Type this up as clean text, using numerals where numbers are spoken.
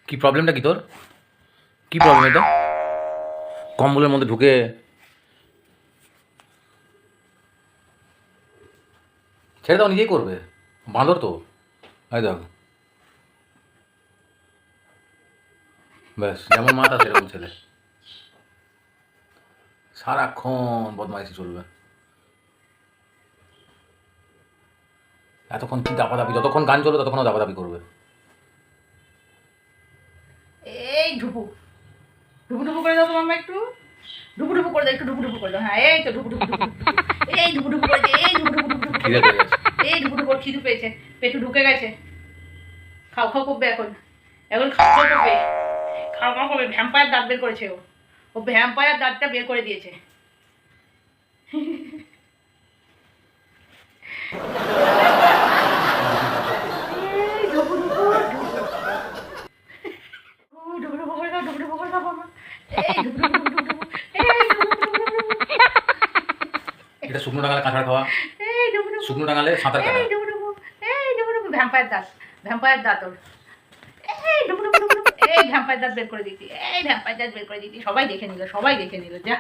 কি প্রবলেমটা কি তোর? কি প্রবলেম এটা? কম্বলের মধ্যে ঢুকে ছেড়ে দাও, নিজেই করবে। বাঁদর তো। এই দেখো, ব্যাস যেমন মাথা সেরকম ছেলে। সারাক্ষণ বদমাইশি চলবে। এতক্ষণ কি দাপাদাপি, যতক্ষণ গান চলবে ততক্ষণ দাপাদাপি করবে। এই ঢুপু ঢুপু ঢুপু করে দাও তো মাম্মা, একটু ঢুপু ঢুপু করে দাও, একটু ঢুপু ঢুপু করে দাও। হ্যাঁ এই তো ঢুপু ঢুপু ঢুপু ঢুপু। এই ঢুপু ঢুপু করে দে, এই ঢুপু ঢুপু ঢুপু ঢুপু। খিদে পেয়ে গেছে। এই ঢুপু ঢুপু খিদে পেয়েছে, পেটু ঢুকে গেছে। খাও খাও করবে এখন, এখন খাওয়া করবে, খাওয়া খাওয়া করবে। ভ্যাম্পায়ার দাঁত বের করেছে ও, ও ভ্যাম্পায়ার দাঁতটা বের করে দিয়েছে। এই ঢুপু ঢুপু ঢুপু ঢুপু করে দাও, ঢুপু ঢুপু করে দাও মাম্মা। এই ঢুপু ঢুপু ঢুপু ঢুপু, এই ঢুপু ঢুপু ঢুপু ঢুপু। এটা শুকনো ডাঙালে কাঁঠাল খাওয়া, এই ঢুপু ঢুপু, শুকনো ডাঙালে সাঁতার কাটা। এই ঢুপু ঢুপু, এই ঢুপু ঢুপু। ভ্যাম্পায়ার দাঁত, ভ্যাম্পায়ার দাঁত ওর। এই ঢুপু ঢুপু ঢুপু ঢুপু। এই ভ্যাম্পায়ার দাঁত বের করে দিতি, এই ভ্যাম্পায়ার দাঁত বের করে দিতি। সবাই দেখে নিল, সবাই দেখে নিল, যা।